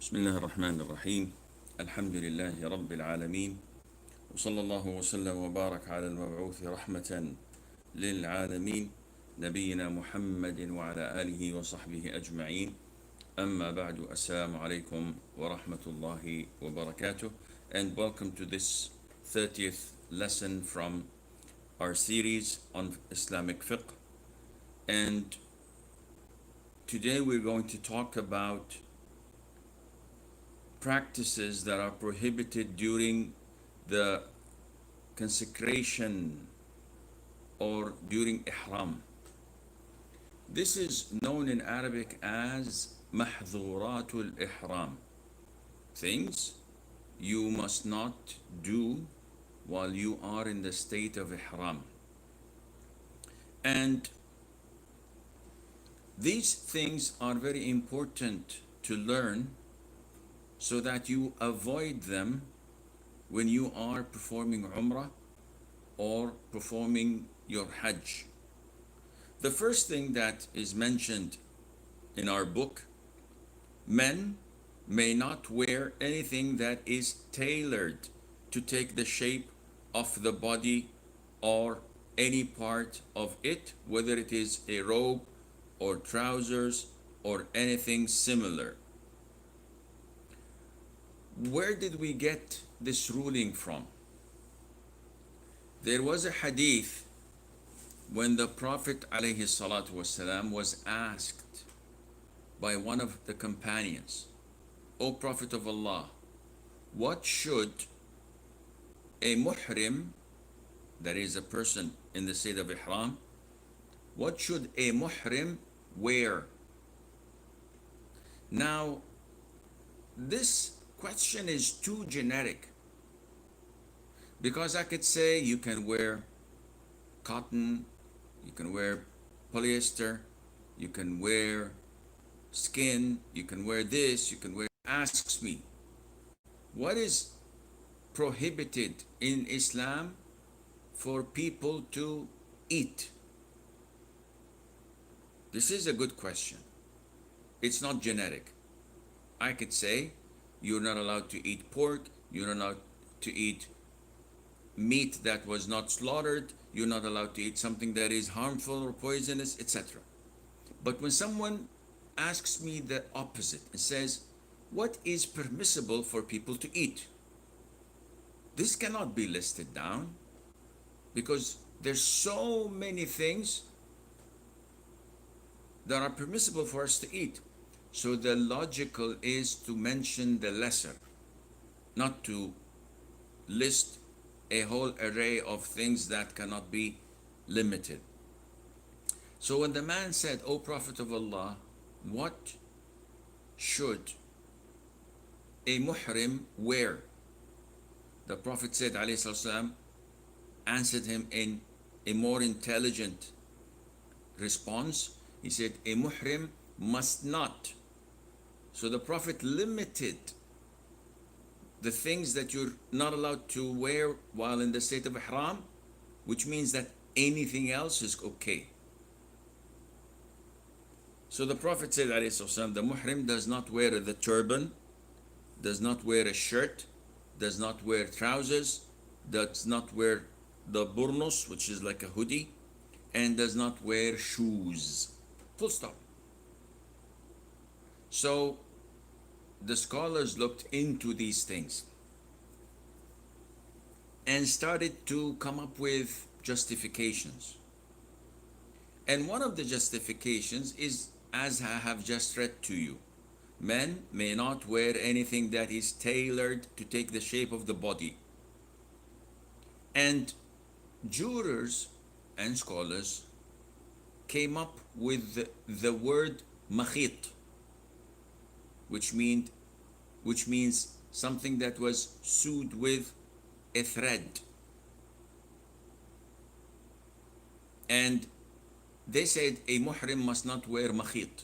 بسم الله الرحمن الرحيم. الحمد لله رب العالمين، وصلى الله وسلم وبارك على المبعوث رحمة للعالمين نبينا محمد وعلى آله وصحبه أجمعين. أما بعد، السلام عليكم ورحمة الله وبركاته, and welcome to this 30th lesson from our series on Islamic fiqh. And today we're going to talk about practices that are prohibited during the consecration or during ihram. This is known in Arabic as mahdhuratul ihram, things you must not do while you are in the state of ihram. And these things are very important to learn so that you avoid them when you are performing Umrah or performing your Hajj. The first thing that is mentioned in our book: men may not wear anything that is tailored to take the shape of the body or any part of it, whether it is a robe or trousers or anything similar. Where did we get this ruling from? There was a hadith when the Prophet ﷺ was asked by one of the companions, "O Prophet of Allah, what should a muhrim," that is a person in the state of ihram, "what should a muhrim wear?" Now, this question is too generic, because I could say you can wear cotton, you can wear polyester, you can wear skin, you can wear this, you can wear. Asks me, what is prohibited in Islam for people to eat? This is a good question. It's not generic. I could say you're not allowed to eat pork, you're not allowed to eat meat that was not slaughtered, you're not allowed to eat something that is harmful or poisonous, etc. But when someone asks me the opposite and says, what is permissible for people to eat? This cannot be listed down, because there's so many things that are permissible for us to eat. So the logical is to mention the lesser, not to list a whole array of things that cannot be limited. So when the man said, "O Prophet of Allah, what should a muhrim wear?" The Prophet said, ﷺ, answered him in a more intelligent response. He said, "A muhrim must not." So the Prophet limited the things that you're not allowed to wear while in the state of ihram, which means that anything else is okay. So the Prophet said, ﷺ, the muhrim does not wear the turban, does not wear a shirt, does not wear trousers, does not wear the burnus, which is like a hoodie, and does not wear shoes. Full stop. So the scholars looked into these things and started to come up with justifications. And one of the justifications is, as I have just read to you: men may not wear anything that is tailored to take the shape of the body. And jurors and scholars came up with the word makhit, which means something that was sewed with a thread. And they said a muhrim must not wear makhit.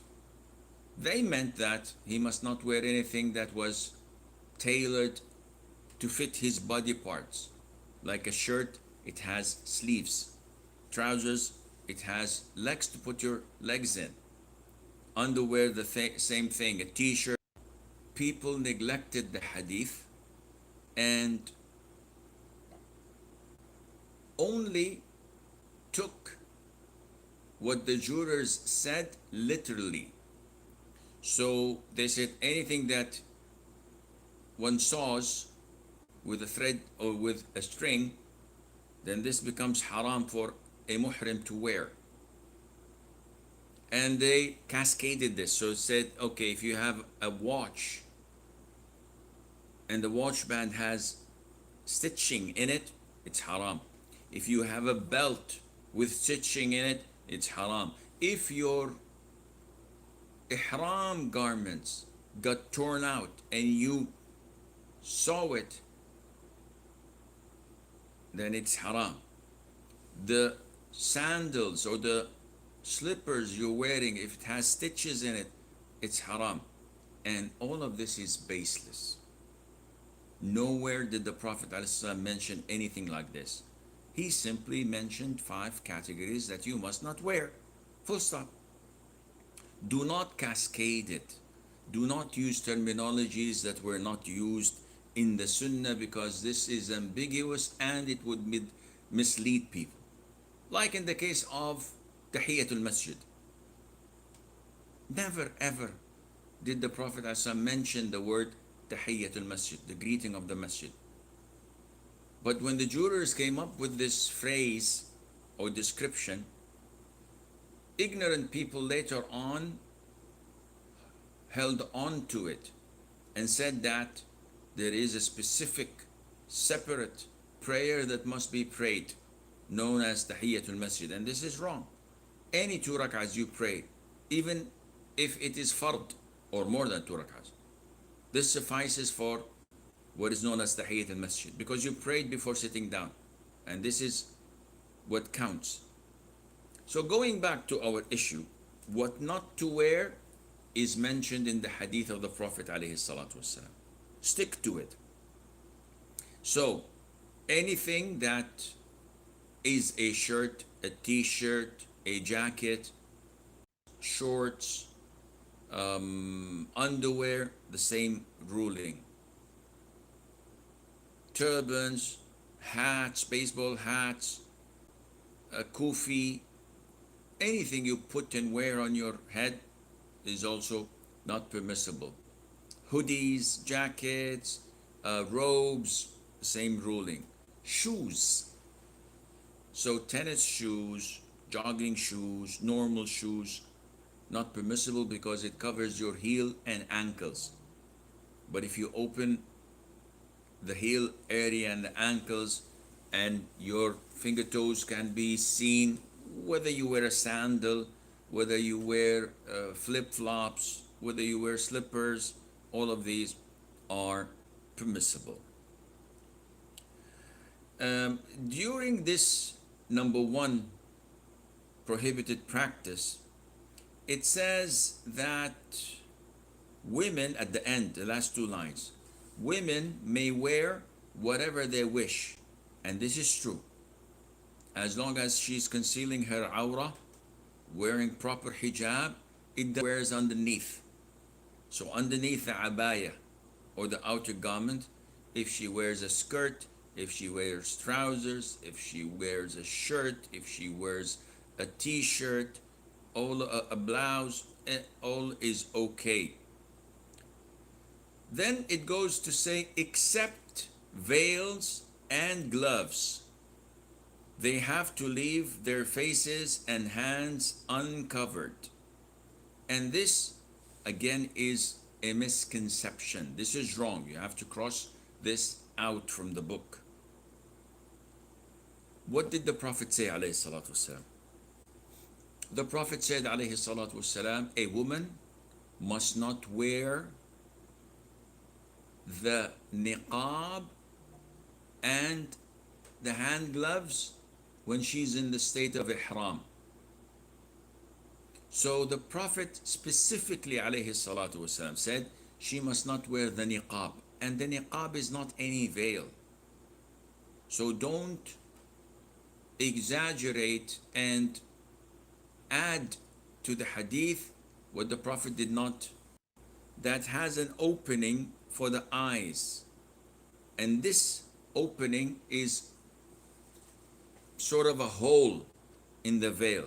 They meant that he must not wear anything that was tailored to fit his body parts. Like a shirt, it has sleeves. Trousers, it has legs to put your legs in. Underwear, the same thing. A t-shirt, people neglected the hadith and only took what the jurors said literally. So they said anything that one saws with a thread or with a string, then this becomes haram for a muhrim to wear. And they cascaded this. So it said, okay, if you have a watch and the watch band has stitching in it, it's haram. If you have a belt with stitching in it, it's haram. If your ihram garments got torn out and you saw it, then it's haram. The sandals or the slippers you're wearing, if it has stitches in it, it's haram. And all of this is baseless. Nowhere did the Prophet ﷺ mention anything like this. He simply mentioned 5 categories that you must not wear. Full stop. Do not cascade it. Do not use terminologies that were not used in the Sunnah, because this is ambiguous and it would mislead people. Like in the case of Tahiyatul Masjid. Never ever did the Prophet ﷺ mention the word Tahiyatul Masjid, the greeting of the Masjid. But when the jurors came up with this phrase or description, ignorant people later on held on to it and said that there is a specific, separate prayer that must be prayed, known as Tahiyatul Masjid. And this is wrong. Any 2 rak'ahs you pray, even if it is fard or more than 2 rak'ahs, this suffices for what is known as Tahiyatul Masjid, because you prayed before sitting down, and this is what counts. So going back to our issue, what not to wear is mentioned in the hadith of the Prophet ﷺ. Stick to it. So anything that is a shirt, a t-shirt, a jacket, shorts, underwear, the same ruling. Turbans, hats, baseball hats, a kufi, anything you put and wear on your head is also not permissible. Hoodies, jackets, robes, same ruling. Shoes. So tennis shoes, jogging shoes, normal shoes, not permissible because it covers your heel and ankles. But if you open the heel area and the ankles, and your finger toes can be seen, whether you wear a sandal, whether you wear flip-flops, whether you wear slippers, all of these are permissible. During this number 1 prohibited practice, it says that women, at the end, the last 2 lines, women may wear whatever they wish, and this is true, as long as she's concealing her awrah, wearing proper hijab, it wears underneath. So underneath the abaya or the outer garment, if she wears a skirt, if she wears trousers, if she wears a shirt, if she wears a t-shirt, a blouse, all is okay. Then it goes to say, except veils and gloves. They have to leave their faces and hands uncovered. And this, again, is a misconception. This is wrong. You have to cross this out from the book. What did the Prophet say, alayhi salatu wasalam? The Prophet said, alayhi salatu wasalam, a woman must not wear the niqab and the hand gloves when she's in the state of ihram. So the Prophet specifically, alayhi salatu wasalam, said she must not wear the niqab, and the niqab is not any veil. So don't exaggerate and add to the hadith what the Prophet did not that has an opening for the eyes, and this opening is sort of a hole in the veil,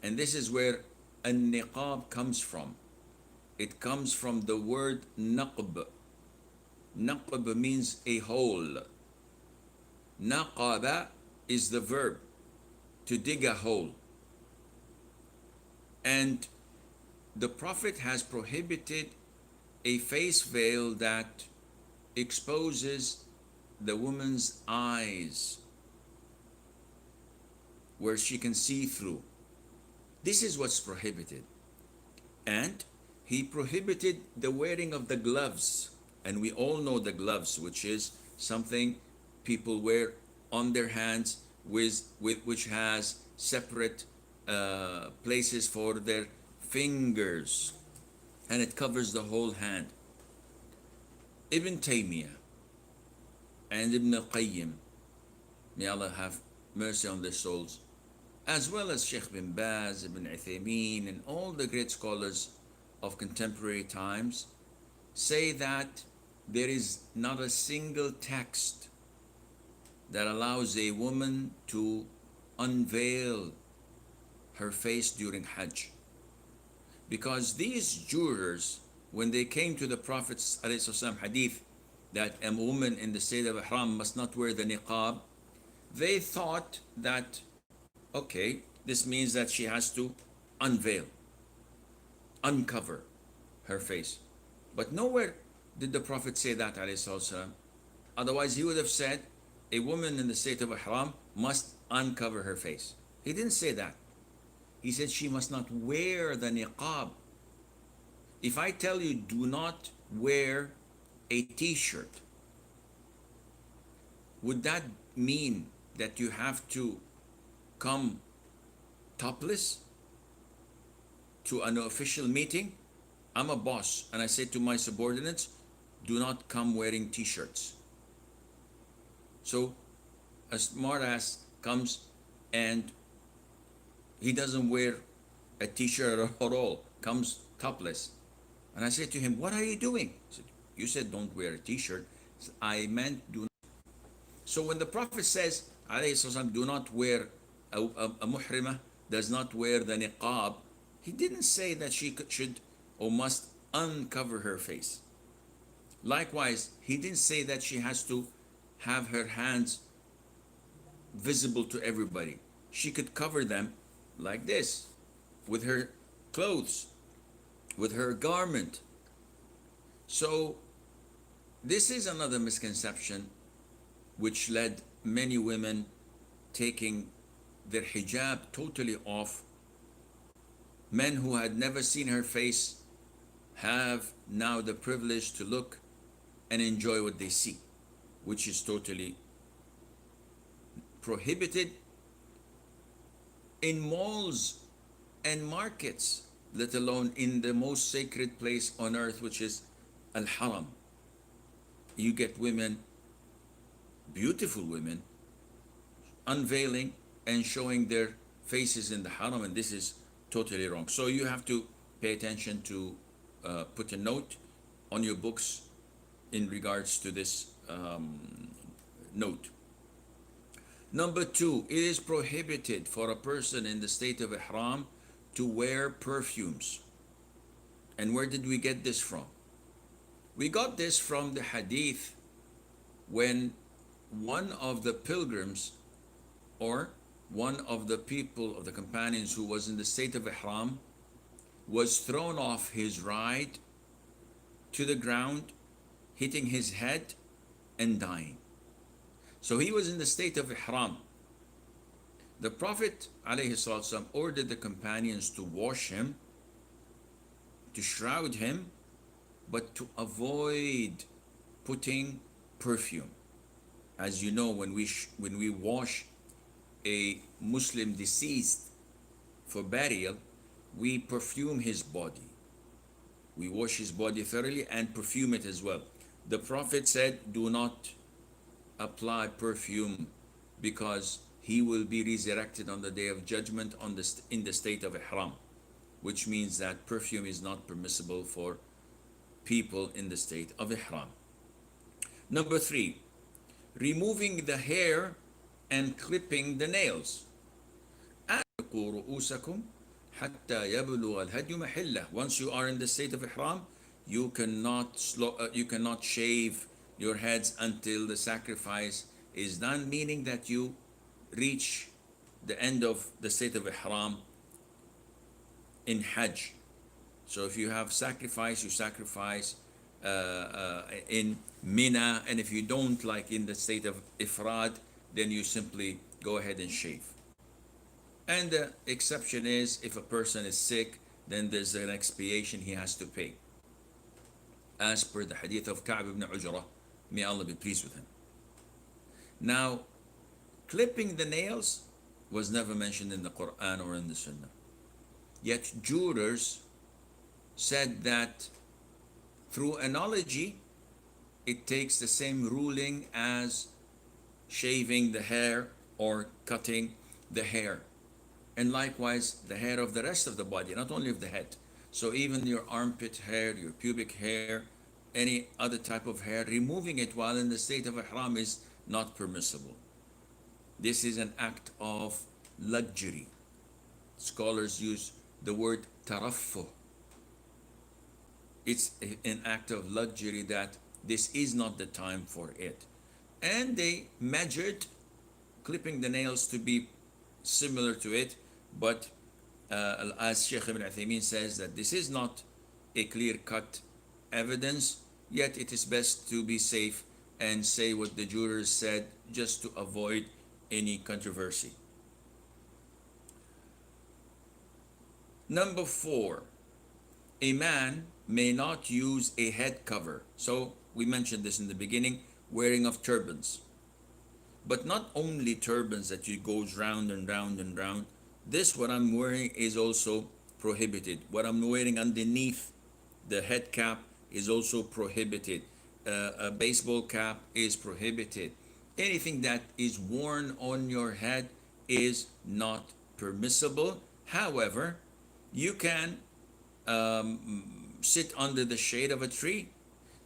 and this is where a niqab comes from. It comes from the word naqb. Naqb means a hole. Naqaba is the verb, to dig a hole. And the Prophet has prohibited a face veil that exposes the woman's eyes, where she can see through. This is what's prohibited. And he prohibited the wearing of the gloves. And we all know the gloves, which is something people wear on their hands which has separate places for their fingers, and it covers the whole hand. Ibn Taymiyyah and Ibn Qayyim, may Allah have mercy on their souls, as well as Sheikh bin Baz, Ibn Uthaymeen, and all the great scholars of contemporary times, say that there is not a single text that allows a woman to unveil her face during Hajj. Because these jurors, when they came to the Prophet's ﷺ hadith that a woman in the state of Ihram must not wear the niqab, they thought that, okay, this means that she has to unveil, uncover her face. But nowhere did the Prophet say that ﷺ. Otherwise he would have said a woman in the state of Ihram must uncover her face. He didn't say that. He said she must not wear the niqab. If I tell you do not wear a t-shirt, would that mean that you have to come topless to an official meeting? I'm a boss and I say to my subordinates, do not come wearing t-shirts. So a smart ass comes and he doesn't wear a t-shirt at all, comes topless. And I say to him, what are you doing? He said, you said don't wear a t-shirt. I meant do not. So when the Prophet says, alayhi do not wear, a muhrimah does not wear the niqab, he didn't say that she should or must uncover her face. Likewise, he didn't say that she has to have her hands visible to everybody. She could cover them like this, with her clothes, with her garment. So this is another misconception which led many women taking their hijab totally off. Men who had never seen her face have now the privilege to look and enjoy what they see, which is totally prohibited in malls and markets, let alone in the most sacred place on earth, which is Al-Haram. You get women, beautiful women, unveiling and showing their faces in the Haram, and this is totally wrong. So you have to pay attention to put a note on your books in regards to this note. Number 2, it is prohibited for a person in the state of Ihram to wear perfumes. And where did we get this from? We got this from the hadith when one of the pilgrims or one of the people of the companions who was in the state of Ihram was thrown off his ride to the ground, hitting his head and dying. So he was in the state of Ihram. The Prophet ﷺ ordered the companions to wash him, to shroud him, but to avoid putting perfume. As you know, when we wash a Muslim deceased for burial, we perfume his body. We wash his body thoroughly and perfume it as well. The Prophet said, do not apply perfume because he will be resurrected on the day of judgment in the state of Ihram, which means that perfume is not permissible for people in the state of ihram. Number three, removing the hair and clipping the nails. أَحْلِقُوا رُؤُوسَكُمْ حَتَّى يَبْلُغَ الْهَدْيُ مَحِلَّهُ. Once you are in the state of ihram, you cannot shave your heads until the sacrifice is done, meaning that you reach the end of the state of ihram in Hajj. So if you have sacrifice, you sacrifice in Mina, and if you don't, like in the state of Ifrad, then you simply go ahead and shave. And the exception is if a person is sick, then there's an expiation he has to pay, as per the hadith of Ka'b ibn Ujrah, may Allah be pleased with him. Now, clipping the nails was never mentioned in the Quran or in the Sunnah. Yet jurors said that through analogy, it takes the same ruling as shaving the hair or cutting the hair. And likewise, the hair of the rest of the body, not only of the head. So even your armpit hair, your pubic hair, any other type of hair, removing it while in the state of ihram is not permissible. This is an act of luxury. Scholars use the word taraffuh. It's an act of luxury that this is not the time for it. And they measured clipping the nails to be similar to it, but as Sheikh Ibn Uthaymeen says, that this is not a clear-cut evidence, yet it is best to be safe and say what the jurors said just to avoid any controversy. Number 4, a man may not use a head cover. So we mentioned this in the beginning, wearing of turbans. But not only turbans that you goes round and round and round. This, what I'm wearing, is also prohibited. What I'm wearing underneath the head cap is also prohibited. A baseball cap is prohibited. Anything that is worn on your head is not permissible. However, you can sit under the shade of a tree.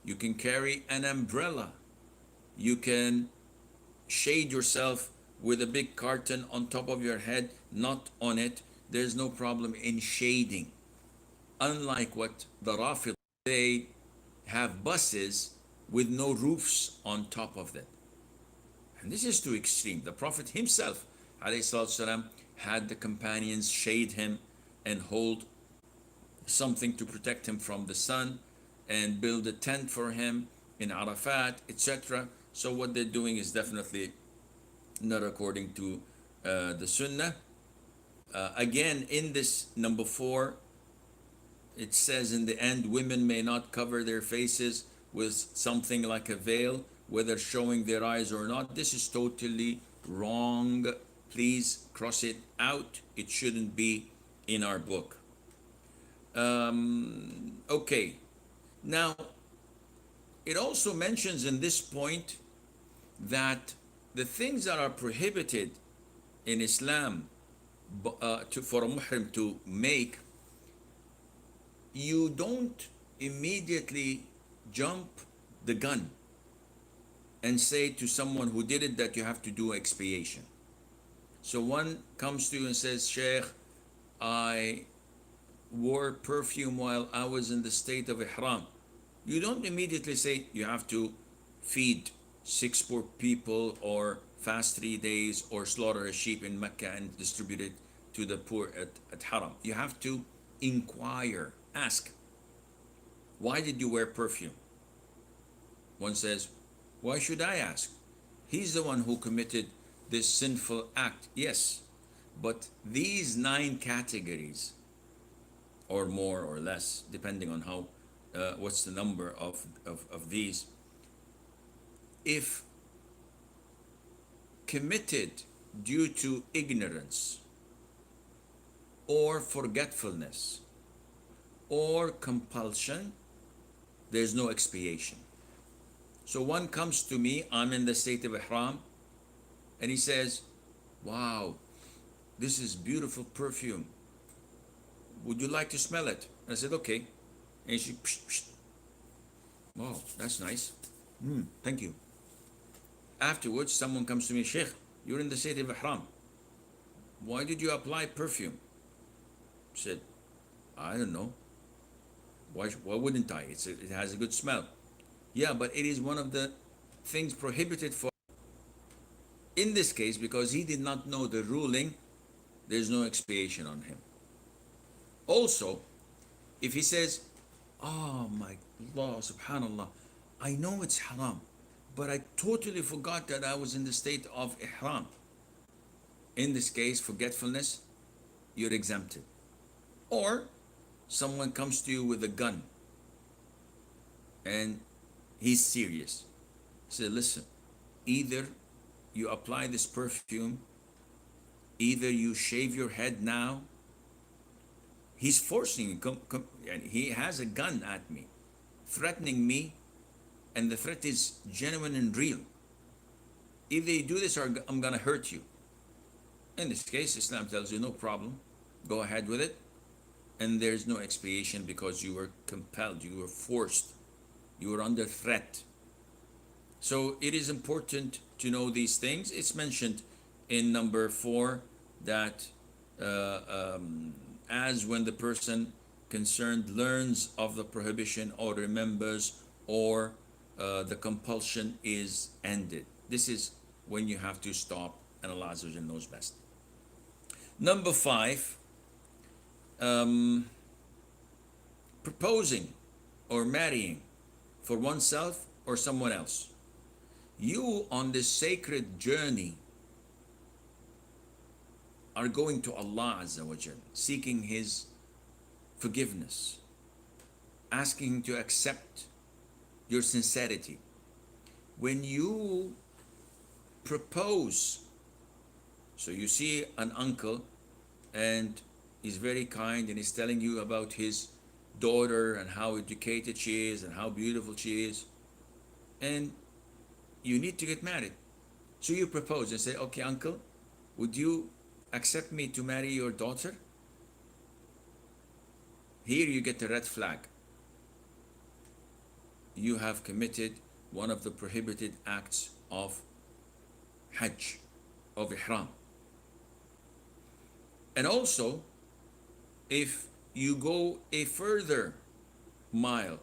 You can carry an umbrella. You can shade yourself with a big curtain on top of your head, not on it. There's no problem in shading. Unlike what the Rafid, they have buses with no roofs on top of them. And this is too extreme. The Prophet himself, ﷺ, had the companions shade him and hold something to protect him from the sun and build a tent for him in Arafat, etc. So what they're doing is definitely not according to the Sunnah. Again, in this number 4, it says in the end, women may not cover their faces with something like a veil, whether showing their eyes or not. This is totally wrong. Please cross it out. It shouldn't be in our book. Okay. Now, it also mentions in this point that the things that are prohibited in Islam for a muhrim to make, you don't immediately jump the gun and say to someone who did it that you have to do expiation. So one comes to you and says, Sheikh, I wore perfume while I was in the state of ihram. You don't immediately say you have to feed 6 poor people or fast 3 days or slaughter a sheep in Mecca and distribute it to the poor at Haram. You have to inquire, ask, why did you wear perfume? One says, why should I ask? He's the one who committed this sinful act. Yes, but these 9 categories, or more or less, depending on how, what's the number of these, if committed due to ignorance or forgetfulness or compulsion, there's no expiation. So one comes to me, I'm in the state of ihram, and he says, wow, this is beautiful perfume. Would you like to smell it? And I said, okay. And she, psh, psh. Oh, that's nice. Thank you. Afterwards, someone comes to me, Sheikh, you're in the state of Ihram. Why did you apply perfume? I said, I don't know. Why wouldn't I? It has a good smell. Yeah, but it is one of the things prohibited for. In this case, because he did not know the ruling, there's no expiation on him. Also, if he says, oh my Allah, subhanallah, I know it's haram, but I totally forgot that I was in the state of ihram. In this case, forgetfulness, you're exempted. Or someone comes to you with a gun and he's serious. Say, listen, either you apply this perfume, either you shave your head now. He's forcing you, and he has a gun at me, threatening me, and the threat is genuine and real. Either you do this or I'm gonna hurt you. In this case, Islam tells you no problem, go ahead with it, and there's no expiation because you were compelled, you were forced, you were under threat. So it is important to know these things. It's mentioned in number 4 that as when the person concerned learns of the prohibition or remembers, or the compulsion is ended. This is when you have to stop, and Allah Azza wa Jalla knows best. Number 5, proposing or marrying for oneself or someone else. You on this sacred journey are going to Allah Azza wa Jalla, seeking His forgiveness, asking Him to accept your sincerity. When you propose, so you see an uncle and he's very kind and he's telling you about his daughter and how educated she is and how beautiful she is, and you need to get married. So you propose and say, okay, uncle, would you accept me to marry your daughter? Here you get a red flag. You have committed one of the prohibited acts of Hajj, of Ihram. And also, if you go a further mile,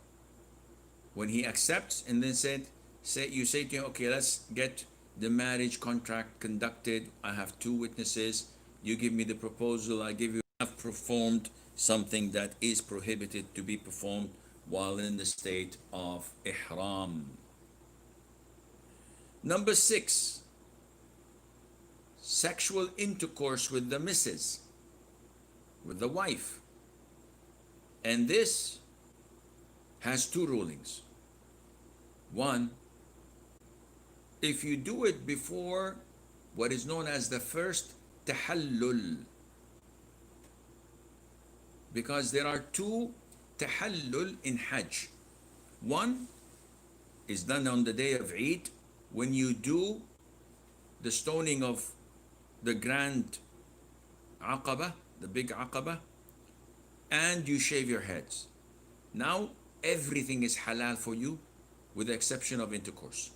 when he accepts and then you say to him, okay, let's get the marriage contract conducted. I have 2 witnesses. You give me the proposal. I give you. Have performed something that is prohibited to be performed while in the state of Ihram. Number 6, sexual intercourse with the missus, with the wife. And this has 2 rulings. One, if you do it before what is known as the first tahallul, because there are 2 tahallul in Hajj. One is done on the day of Eid, when you do the stoning of the grand Aqaba, the big Aqaba, and you shave your heads. Now everything is halal for you with the exception of intercourse.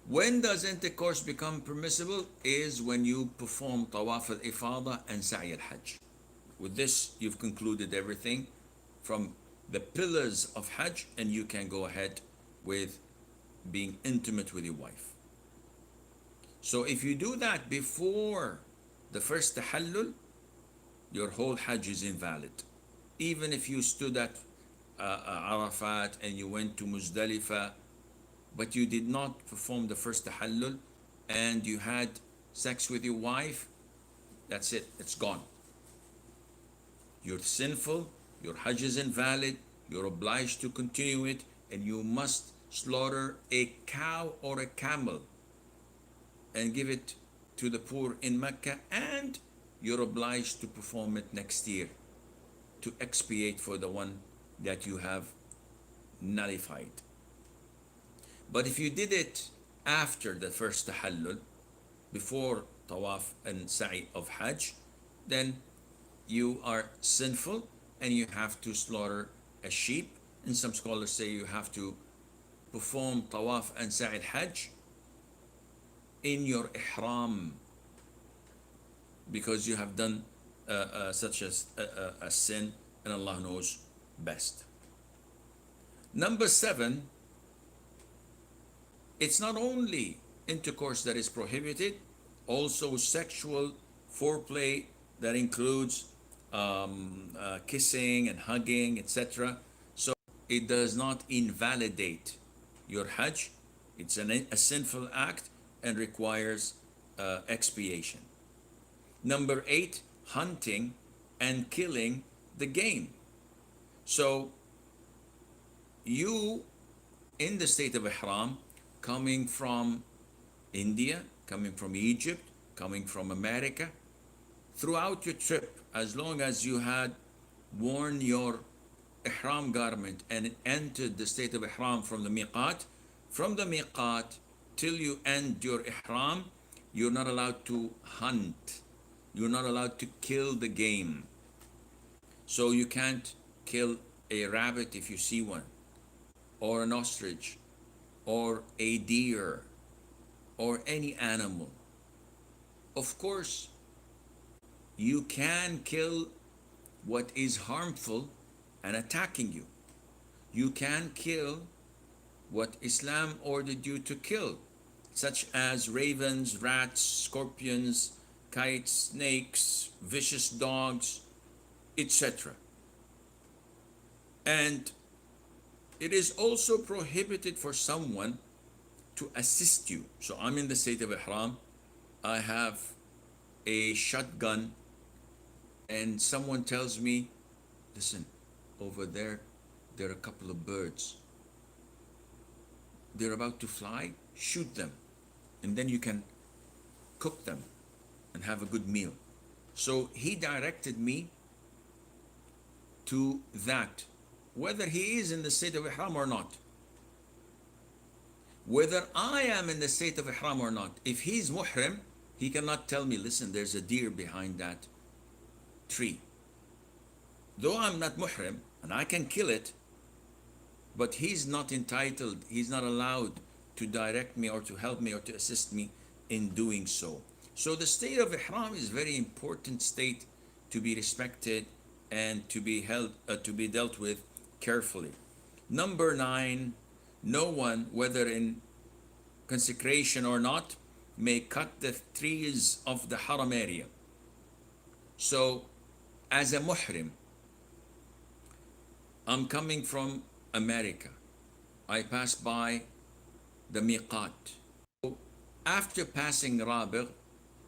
When does intercourse become permissible? Is when you perform Tawaf al-Ifada and Sa'i al-Hajj. With this, you've concluded everything from the pillars of Hajj, and you can go ahead with being intimate with your wife. So if you do that before the first tahallul, your whole Hajj is invalid. Even if you stood at Arafat and you went to Muzdalifah, but you did not perform the first tahallul and you had sex with your wife, that's it, it's gone. You're sinful, your Hajj is invalid, you're obliged to continue it, and you must slaughter a cow or a camel and give it to the poor in Mecca, and you're obliged to perform it next year to expiate for the one that you have nullified. But if you did it after the first tahallul, before tawaf and sa'i of Hajj, then you are sinful and you have to slaughter a sheep And some scholars say you have to perform tawaf and sa'i al-hajj in your ihram because you have done such a sin, and Allah knows best. Number 7, it's not only intercourse that is prohibited, also sexual foreplay that includes kissing and hugging, etc. So it does not invalidate your hajj. It's a sinful act and requires expiation. Number 8, hunting and killing the game. So you in the state of ihram, coming from India, coming from Egypt, coming from America, throughout your trip, as long as you had worn your ihram garment and entered the state of ihram from the miqat till you end your ihram, you're not allowed to hunt. You're not allowed to kill the game. So you can't kill a rabbit if you see one, or an ostrich, or a deer, or any animal. Of course, you can kill what is harmful and attacking you. You can kill what Islam ordered you to kill, such as ravens, rats, scorpions, kites, snakes, vicious dogs, etc. And it is also prohibited for someone to assist you. So I'm in the state of ihram, I have a shotgun, and someone tells me, listen, over there are a couple of birds. They're about to fly, shoot them, and then you can cook them and have a good meal. So he directed me to that, whether he is in the state of ihram or not. Whether I am in the state of ihram or not, if he's muhrim, he cannot tell me, listen, there's a deer behind that tree. Though I'm not muhrim and I can kill it, but he's not entitled, he's not allowed to direct me or to help me or to assist me in doing so. So the state of ihram is a very important state to be respected and to be dealt with carefully. Number 9, no one, whether in consecration or not, may cut the trees of the haram area. So as a muhrim, I'm coming from America. I pass by the miqat. After passing Rabigh,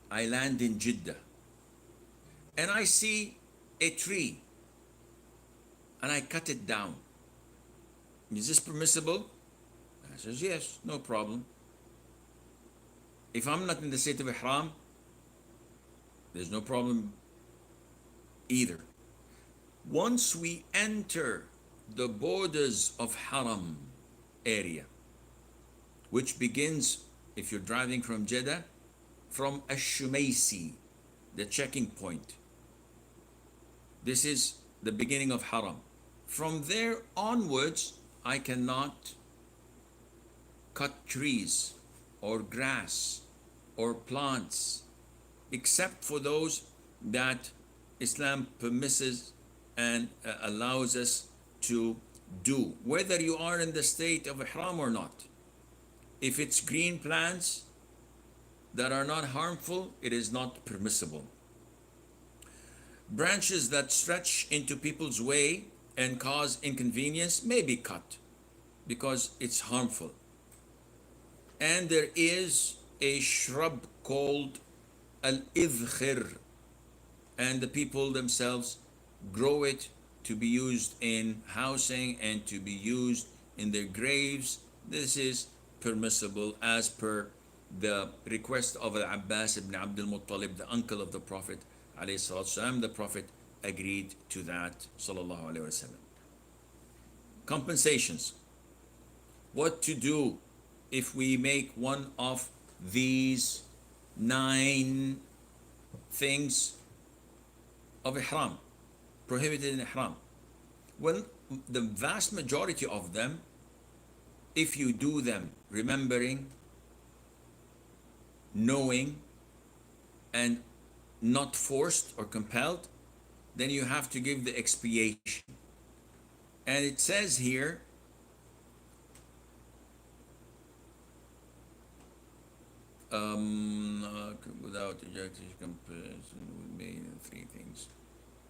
I land in Jeddah and I see a tree and I cut it down. Is this permissible? I says, yes, no problem. If I'm not in the state of ihram, there's no problem either. Once we enter the borders of haram area, which begins, if you're driving from Jeddah, from Ash-Shumaisi, the checking point. This is the beginning of haram. From there onwards, I cannot cut trees or grass or plants, except for those that Islam permits and allows us to do, whether you are in the state of ihram or not. If it's green plants that are not harmful, it is not permissible. Branches that stretch into people's way and cause inconvenience may be cut because it's harmful. And there is a shrub called al-idkhir, and the people themselves grow it to be used in housing and to be used in their graves. This is permissible as per the request of Al-Abbas ibn Abdul Muttalib, the uncle of the Prophet ﷺ. The Prophet agreed to that, sallallahu alaihi wasallam. Compensations. What to do if we make one of these 9 things of ihram, prohibited in ihram? Well, the vast majority of them, if you do them remembering, knowing, and not forced or compelled, then you have to give the expiation. And it says here, without ejecting comparison with me, three things.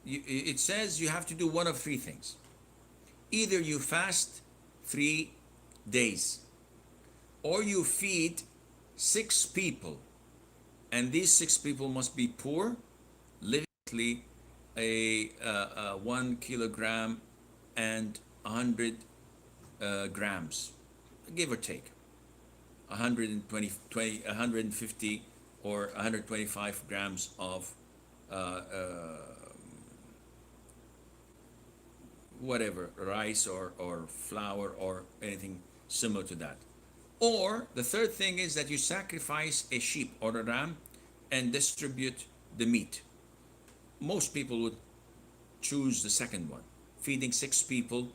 It says you have to do one of three things. Either you fast 3 days, or you feed 6 people, and these 6 people must be poor, living a 1 kilogram and 100 grams, give or take, 150 or 125 grams of uh, uh, whatever, rice or flour or anything similar to that. Or the third thing is that you sacrifice a sheep or a ram and distribute the meat. Most people would choose the second one, feeding 6 people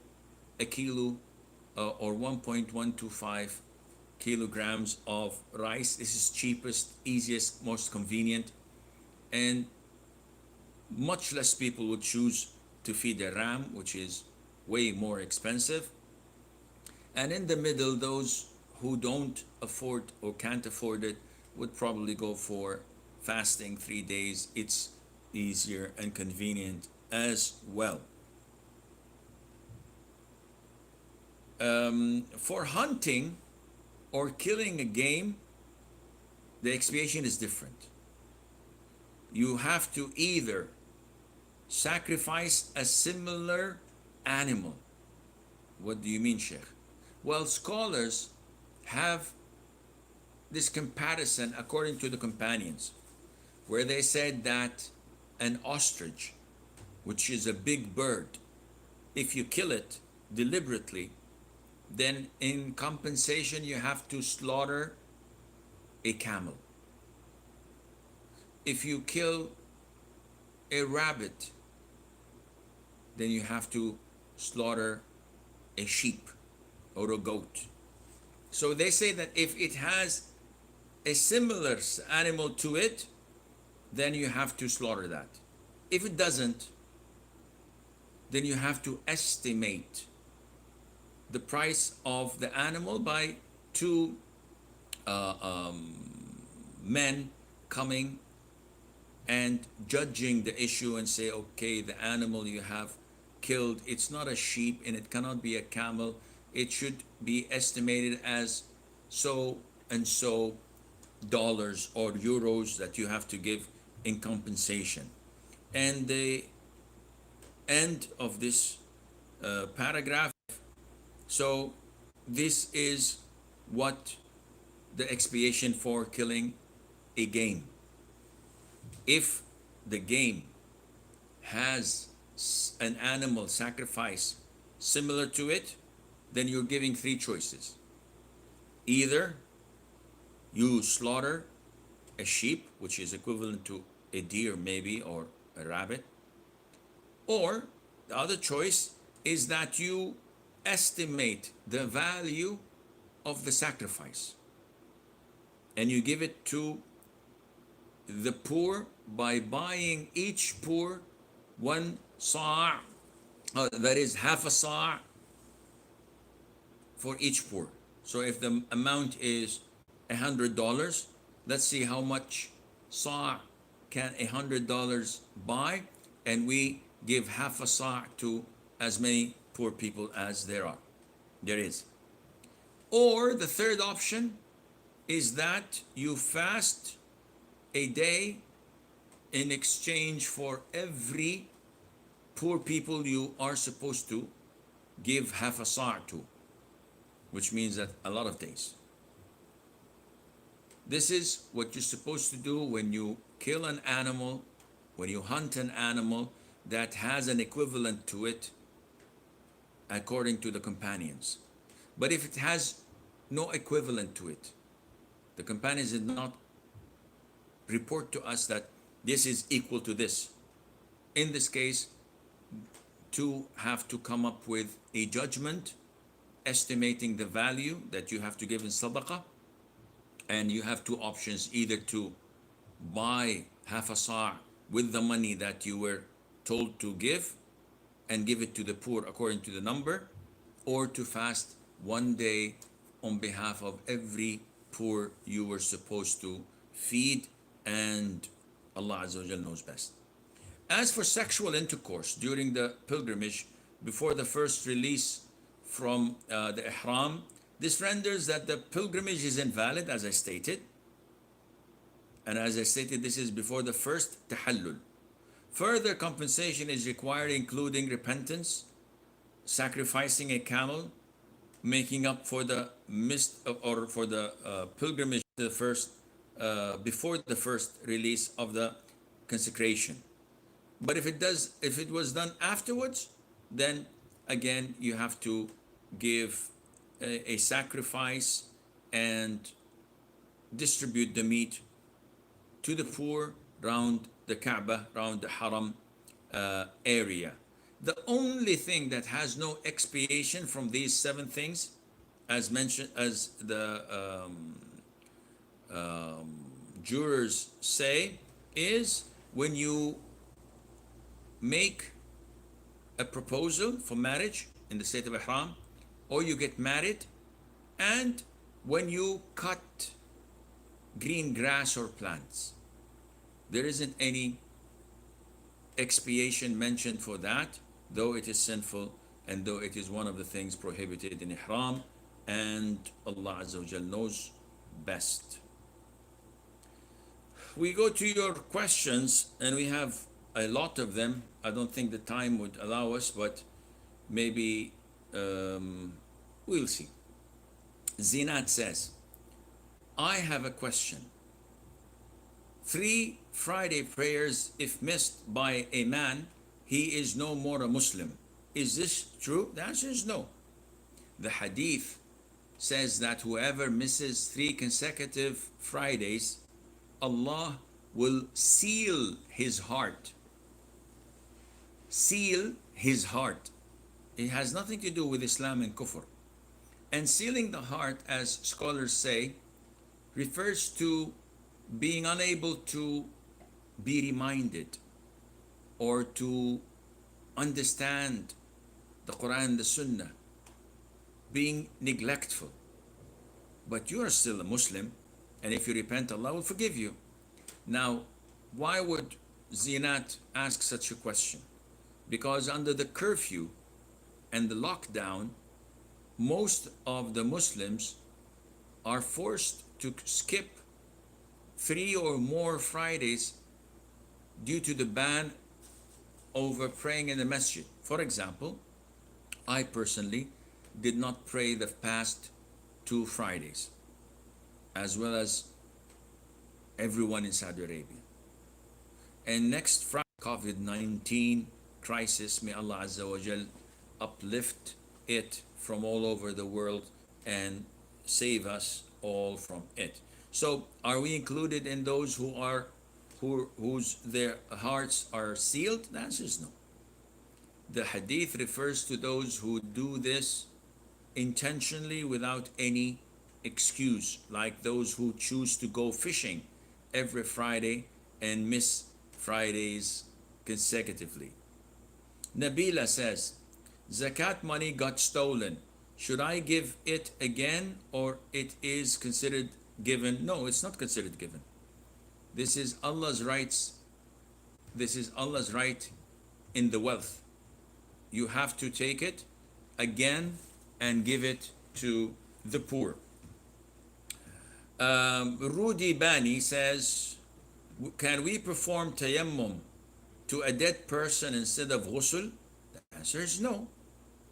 a kilo or 1.125 kilograms of rice. This is cheapest, easiest, most convenient, and much less people would choose to feed a ram, which is way more expensive. And in the middle, those who don't afford or can't afford it would probably go for fasting 3 days. It's easier and convenient as well. For hunting or killing a game, the expiation is different. You have to either sacrifice a similar animal. What do you mean, Sheikh? Well, scholars have this comparison according to the companions, where they said that an ostrich, which is a big bird, if you kill it deliberately, then in compensation you have to slaughter a camel. If you kill a rabbit, then you have to slaughter a sheep or a goat. So they say that if it has a similar animal to it, then you have to slaughter that. If it doesn't, then you have to estimate the price of the animal by two men coming and judging the issue and say, okay, the animal you have killed, it's not a sheep and it cannot be a camel. It should be estimated as so and so dollars or euros that you have to give in compensation. And the end of this paragraph. So this is what the expiation for killing a game. If the game has an animal sacrifice similar to it, then you're giving three choices. Either you slaughter a sheep, which is equivalent to a deer maybe, or a rabbit, or the other choice is that you estimate the value of the sacrifice and you give it to the poor by buying each poor one sa', that is half a sa' for each poor. So if the amount is $100, let's see how much sa' can $100 buy, and we give half a sa' to as many poor people as there is. Or the third option is that you fast a day in exchange for every poor people you are supposed to give half a sa' to, which means that a lot of days. This is what you're supposed to do when you kill an animal, when you hunt an animal that has an equivalent to it according to the companions. But if it has no equivalent to it, the companions did not report to us that this is equal to this. In this case, to have to come up with a judgment estimating the value that you have to give in sadaqah, and you have two options: either to buy half a sa' with the money that you were told to give and give it to the poor according to the number, or to fast one day on behalf of every poor you were supposed to feed, and Allah Azza wa Jal knows best. As for sexual intercourse during the pilgrimage before the first release from the ihram, this renders that the pilgrimage is invalid, as I stated. And as I stated, this is before the first tahallul. Further compensation is required, including repentance, sacrificing a camel, making up for the missed or for the pilgrimage the first before the first release of the consecration. But if it was done afterwards, then again you have to give a sacrifice and distribute the meat to the poor round the Kaaba, round the Haram area. The only thing that has no expiation from these 7 things, as mentioned, as the jurors say, is when you make a proposal for marriage in the state of Ihram, or you get married, and when you cut green grass or plants. There isn't any expiation mentioned for that, though it is sinful and though it is one of the things prohibited in Ihram, and Allah Azza wa Jal knows best. We go to your questions, and we have a lot of them. I don't think the time would allow us, but maybe we'll see. Zinat says, I have a question. 3 Friday prayers, if missed by a man, he is no more a Muslim. Is this true? The answer is no. The hadith says that whoever misses 3 consecutive Fridays, Allah will seal his heart. Seal his heart. It has nothing to do with Islam and Kufr. And sealing the heart, as scholars say, refers to being unable to be reminded or to understand the Quran and the Sunnah, being neglectful. But you are still a Muslim, and if you repent, Allah will forgive you. Now, why would Zinat ask such a question? Because under the curfew and the lockdown, most of the Muslims are forced to skip 3 or more Fridays due to the ban over praying in the masjid. For example, I personally did not pray the past 2 Fridays, as well as everyone in Saudi Arabia. And next Friday, COVID-19 crisis, may Allah Azza wa Jal uplift it from all over the world and save us all from it. So are we included in those whose their hearts are sealed? The answer is no. The hadith refers to those who do this intentionally without any excuse, like those who choose to go fishing every Friday and miss Fridays consecutively. Nabila says, Zakat money got stolen. Should I give it again, or it is considered given? No, it's not considered given. This is Allah's rights. This is Allah's right in the wealth. You have to take it again and give it to the poor. Rudy Bani says, can we perform tayammum to a dead person instead of ghusl? The answer is no.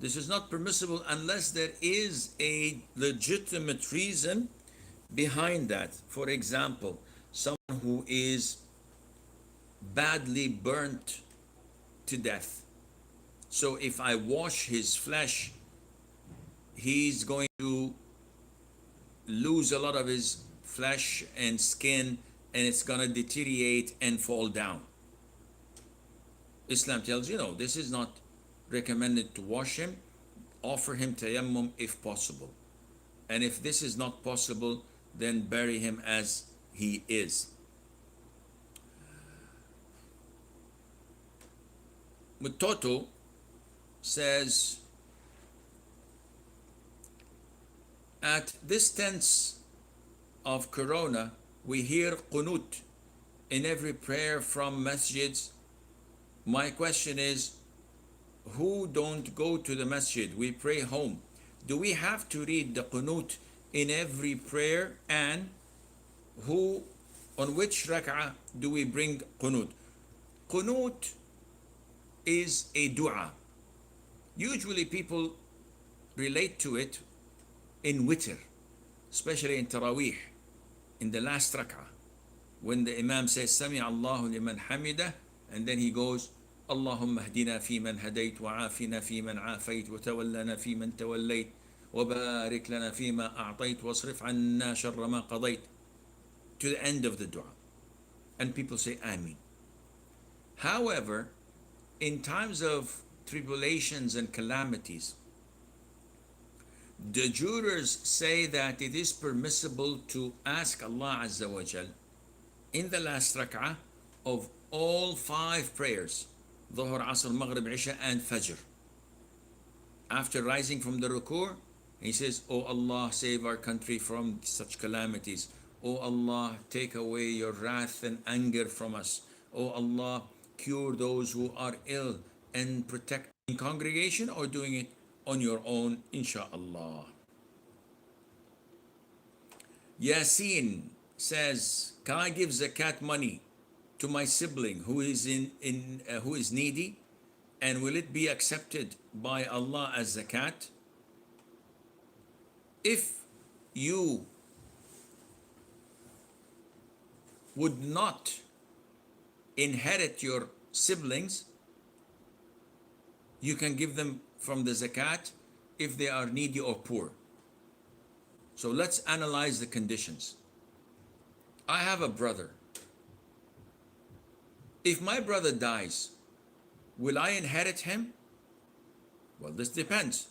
This is not permissible unless there is a legitimate reason behind that. For example, someone who is badly burnt to death. So if I wash his flesh, he's going to lose a lot of his flesh and skin, and it's going to deteriorate and fall down. Islam tells you, no, this is not recommended to wash him, offer him tayammum if possible. And if this is not possible, then bury him as he is. Mutoto says, at this tense of Corona, we hear qunut in every prayer from masjids. My question is, who don't go to the masjid? We pray home. Do we have to read the qunut in every prayer? And on which rak'ah do we bring qunut? Qunut is a dua. Usually people relate to it in witr, especially in Taraweeh, in the last rak'ah, when the Imam says, Sami Allahu liman hamidah, and then he goes, Allahumma hdina fi man hadayt, wa afina fi man afayt, wa tawallana fi man tawallayt, wa barik lana fi ma a'tayt, wa asrif anna sharra ma qadayt, to the end of the dua. And people say, Ameen. However, in times of tribulations and calamities, the jurors say that it is permissible to ask Allah Azza wa Jal in the last rak'ah of all 5 prayers, Dhuhr, Asr, Maghrib, Isha and Fajr. After rising from the ruku', he says, O Allah, save our country from such calamities. O Allah, take away your wrath and anger from us. O Allah, cure those who are ill and protect in congregation, or doing it on your own, insha'Allah. Yasin says, can I give zakat money to my sibling who is who is needy, and will it be accepted by Allah as zakat? If you would not inherit your siblings, you can give them from the zakat if they are needy or poor. So let's analyze the conditions. I have a brother. If my brother dies, will I inherit him? Well, this depends.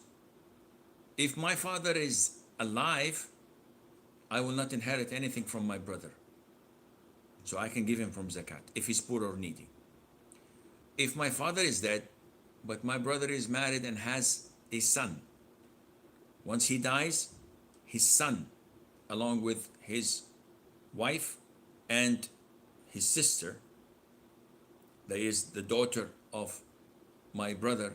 If my father is alive, I will not inherit anything from my brother. So I can give him from zakat if he's poor or needy. If my father is dead, but my brother is married and has a son, once he dies, his son, along with his wife and his sister, that is the daughter of my brother,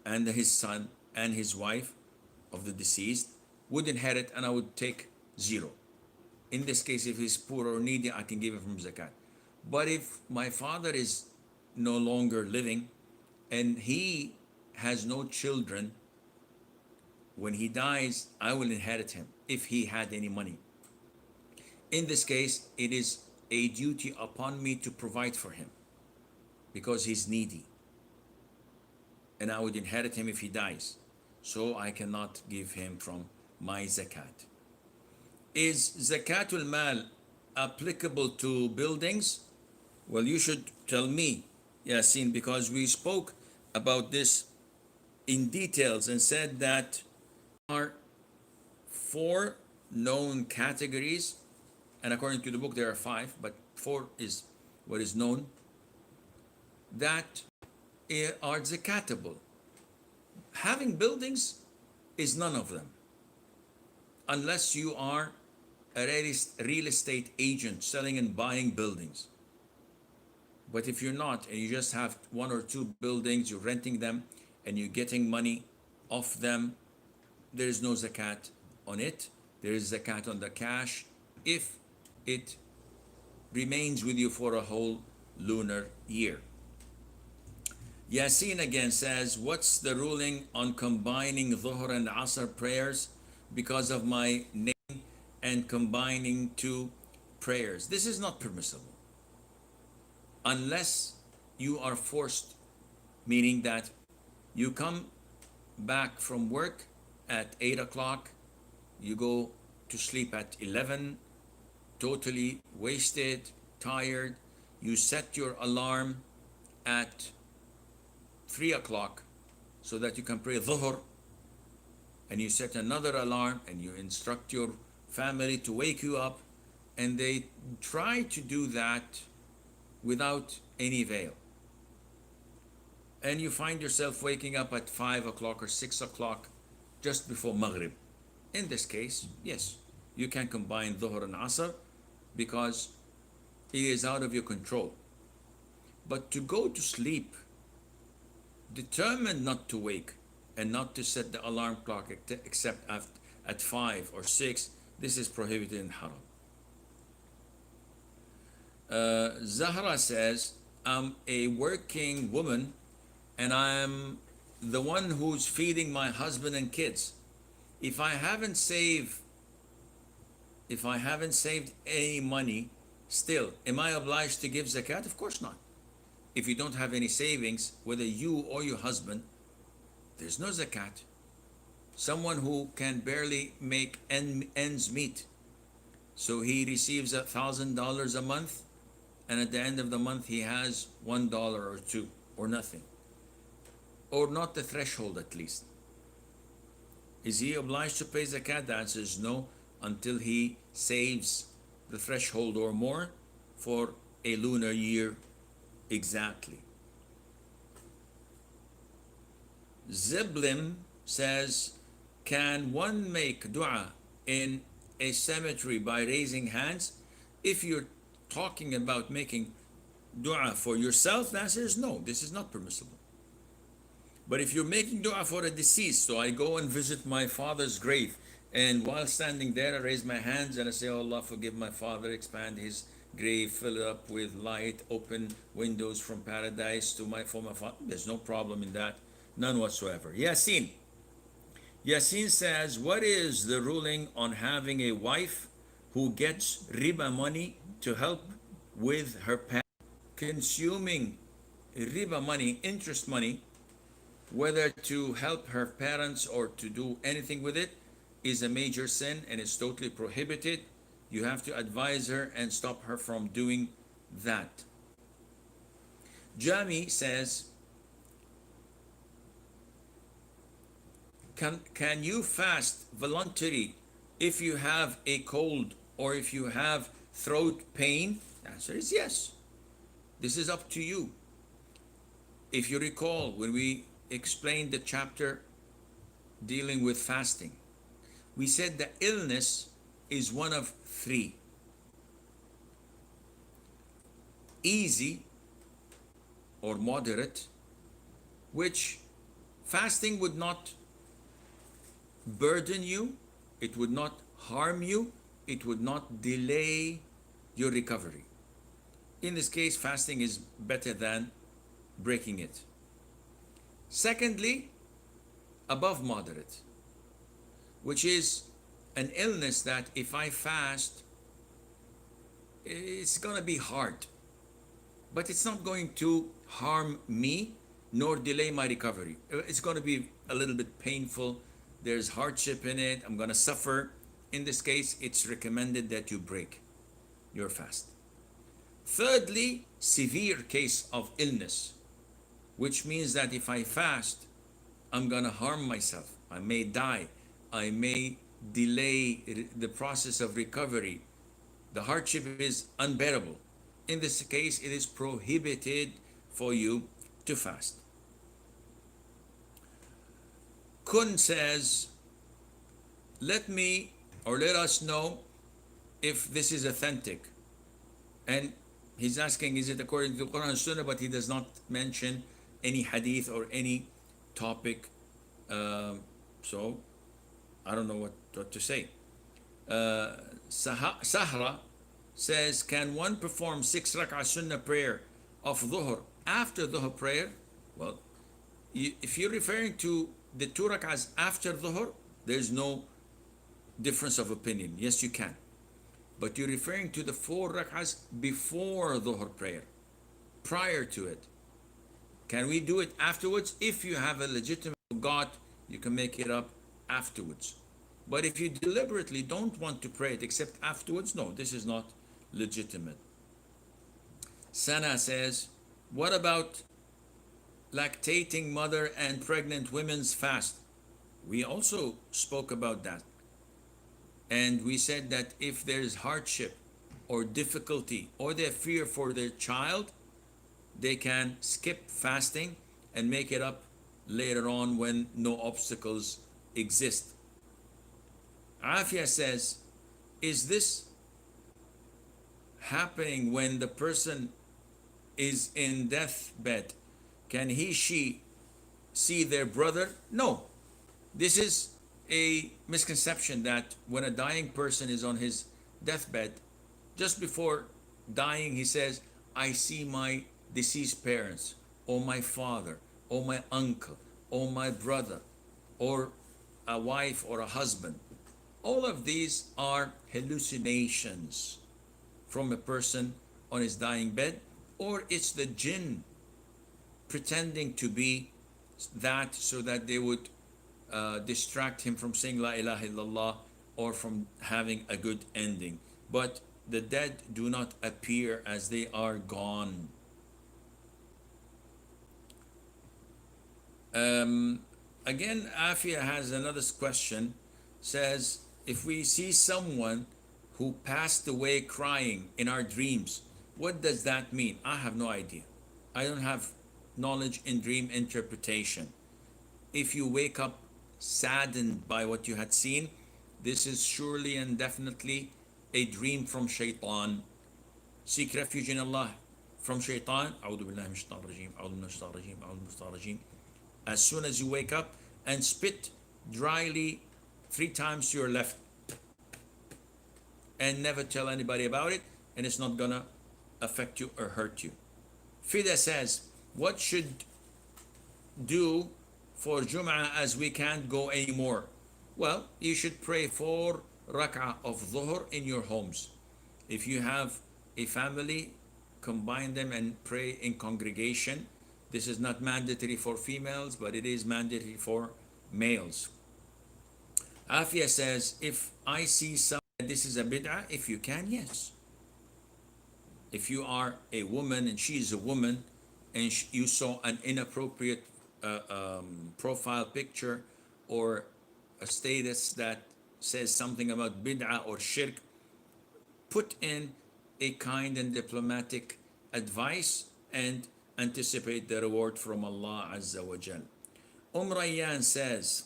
and his son and his wife of the deceased, would inherit, and I would take 0. In this case, if he's poor or needy, I can give it from zakat. But if my father is no longer living and he has no children, when he dies, I will inherit him if he had any money. In this case, it is a duty upon me to provide for him because he's needy, and I would inherit him if he dies. So I cannot give him from my zakat. Is zakatul mal applicable to buildings? Well, you should tell me, Yasin, because we spoke about this in details and said that there are 4 known categories, and according to the book there are 5, but 4 is what is known, that are zakatable. Having buildings is none of them, unless you are a real estate agent selling and buying buildings. But if you're not, and you just have 1 or 2 buildings, you're renting them and you're getting money off them, there is no zakat on it. There is zakat on the cash if it remains with you for a whole lunar year. Yasin again says, what's the ruling on combining Dhuhr and Asr prayers because of my name and combining 2 prayers? This is not permissible unless you are forced, meaning that you come back from work at 8 o'clock, you go to sleep at 11, totally wasted, tired. You set your alarm at 3 o'clock so that you can pray dhuhr, and you set another alarm and you instruct your family to wake you up, and they try to do that without any veil. And you find yourself waking up at 5 o'clock or 6 o'clock just before Maghrib. In this case, yes, you can combine Dhuhr and Asr because it is out of your control. But to go to sleep, determined not to wake and not to set the alarm clock except at 5 or 6, this is prohibited in haram. Zahra says, I'm a working woman and I'm the one who's feeding my husband and kids. If I haven't saved any money, still, am I obliged to give zakat? Of course not. If you don't have any savings, whether you or your husband, there's no zakat. Someone who can barely make ends meet, so he receives $1,000 a month, and at the end of the month he has $1 or $2 or nothing, or not the threshold at least. Is he obliged to pay zakat? The answer is no, until he saves the threshold or more for a lunar year exactly. Ziblim says, can one make dua in a cemetery by raising hands? If you're talking about making dua for yourself, the answer is no, this is not permissible. But if you're making dua for a deceased, so I go and visit my father's grave, and while standing there I raise my hands and I say, oh Allah, forgive my father, expand his grave, fill it up with light, open windows from paradise for my father, there's no problem in that, none whatsoever. Yasin says, what is the ruling on having a wife who gets riba money to help with her parents? Consuming riba money, interest money, whether to help her parents or to do anything with it, is a major sin and is totally prohibited. You have to advise her and stop her from doing that. Jami says, can you fast voluntarily if you have a cold or if you have throat pain? The answer is yes. This is up to you. If you recall, when we explained the chapter dealing with fasting, we said the illness is one of three: easy or moderate, which fasting would not burden you, it would not harm you, it would not delay your recovery. In this case, fasting is better than breaking it. Secondly, above moderate, which is an illness that if I fast, it's going to be hard, but it's not going to harm me nor delay my recovery. It's going to be a little bit painful. There's hardship in it. I'm going to suffer. In this case, it's recommended that you break your fast. Thirdly, severe case of illness, which means that if I fast, I'm going to harm myself. I may die. I may delay the process of recovery. The hardship is unbearable. In this case, it is prohibited for you to fast. Kun says, let us know if this is authentic. And he's asking, is it according to the Quran and Sunnah, but he does not mention any hadith or any topic. So I don't know what to say. Sahra says, can one perform 6 rak'ah sunnah prayer of dhuhr after dhuhr prayer? Well, if you're referring to the 2 rak'ahs after dhuhr, there's no difference of opinion. Yes, you can. But you're referring to the 4 rak'ahs before dhuhr prayer, prior to it. Can we do it afterwards? If you have a legitimate God, you can make it up afterwards. But if you deliberately don't want to pray it except afterwards, no, this is not legitimate. Sana says, what about lactating mother and pregnant women's fast. We also spoke about that. And we said that if there's hardship or difficulty or they fear for their child, they can skip fasting and make it up later on when no obstacles exist. Afia says, is this happening when the person is in deathbed? Can she see their brother? No. This is a misconception that when a dying person is on his deathbed, just before dying, he says, I see my deceased parents, or my father, or my uncle, or my brother, or a wife or a husband. All of these are hallucinations from a person on his dying bed, or it's the jinn pretending to be that so that they would distract him from saying La ilaha illallah or from having a good ending. But the dead do not appear as they are gone. Again, Afia has another question. Says, if we see someone who passed away crying in our dreams, what does that mean? I have no idea. I don't have knowledge in dream interpretation. If you wake up saddened by what you had seen, this is surely and definitely a dream from shaitan. Seek refuge in Allah from shaitan. As soon as you wake up, and spit dryly 3 times to your left, and never tell anybody about it, and it's not gonna affect you or hurt you. Fida says, what should do for Jum'ah as we can't go anymore? Well, you should pray 4 rak'ah of dhuhr in your homes. If you have a family, combine them and pray in congregation. This is not mandatory for females, but it is mandatory for males. Afia says, if I see some, this is a bid'ah, if you can, yes. If you are a woman and she is a woman, and you saw an inappropriate profile picture or a status that says something about bid'ah or shirk, put in a kind and diplomatic advice and anticipate the reward from Allah Azza wa Jal. Rayyan says,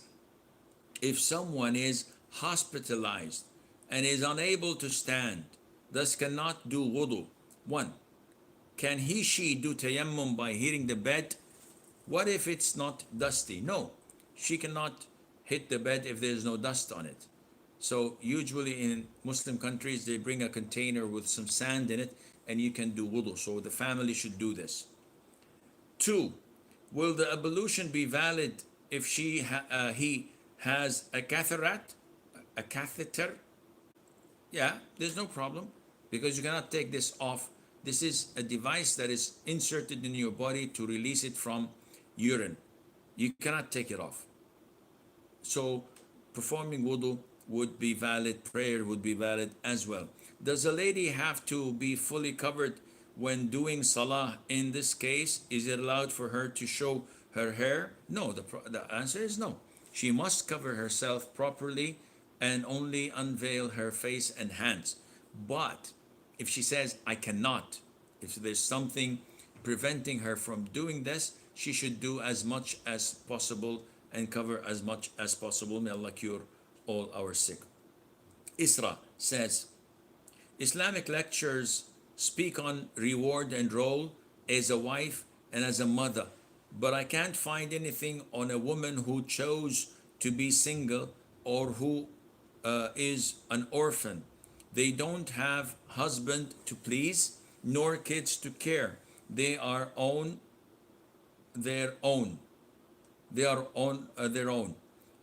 if someone is hospitalized and is unable to stand, thus cannot do wudu, 1. Can she do tayammum by hitting the bed? What if it's not dusty? No, she cannot hit the bed if there's no dust on it. So usually in Muslim countries, they bring a container with some sand in it and you can do wudu. So the family should do this. 2, will the ablution be valid if he has a catheter? Yeah, there's no problem, because you cannot take this off. This is a device that is inserted in your body to release it from urine. You cannot take it off. So performing wudu would be valid, prayer would be valid as well. Does a lady have to be fully covered when doing salah? In this case, is it allowed for her to show her hair? No, the answer is no. She must cover herself properly and only unveil her face and hands. But if she says, I cannot, if there's something preventing her from doing this, she should do as much as possible and cover as much as possible. May Allah cure all our sick. Isra says, Islamic lectures speak on reward and role as a wife and as a mother, but I can't find anything on a woman who chose to be single or who is an orphan. They don't have husband to please nor kids to care. They are on their own. They are on their own.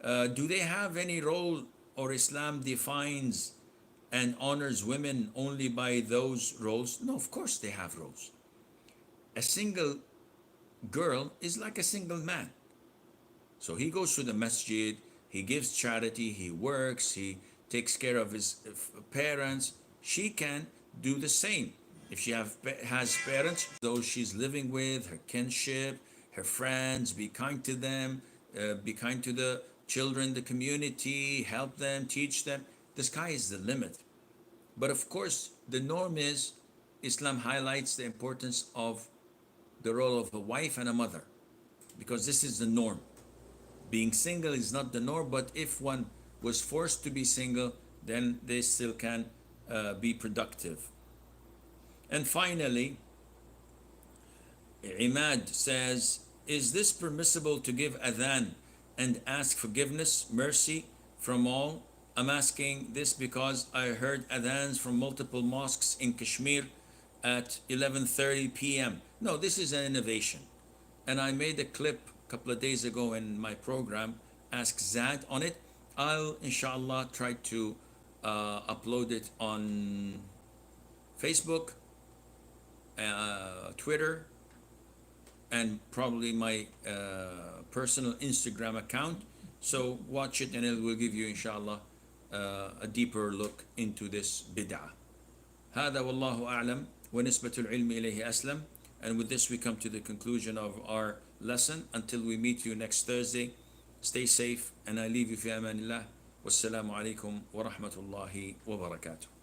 Do they have any role, or Islam defines and honors women only by those roles? No, of course they have roles. A single girl is like a single man. So he goes to the masjid, he gives charity, he works, he takes care of his parents. She can do the same. If she has parents, those she's living with, her kinship, her friends, be kind to them, be kind to the children, the community, help them, teach them. The sky is the limit. But of course, the norm is Islam highlights the importance of the role of a wife and a mother, because this is the norm. Being single is not the norm, but if one was forced to be single, then they still can be productive. And finally, Imad says, is this permissible to give adhan and ask forgiveness, mercy from all? I'm asking this because I heard adhans from multiple mosques in Kashmir at 11:30 p.m. No, this is an innovation. And I made a clip a couple of days ago in my program, Ask Zad, on it. I'll inshallah try to upload it on Facebook, Twitter, and probably my personal Instagram account. So watch it and it will give you inshallah a deeper look into this bid'ah. هذا والله أعلم ونسبة العلم إليه أسلم. And with this we come to the conclusion of our lesson. Until we meet you next Thursday, stay safe and I leave you في أمان الله. والسلام عليكم ورحمة الله وبركاته.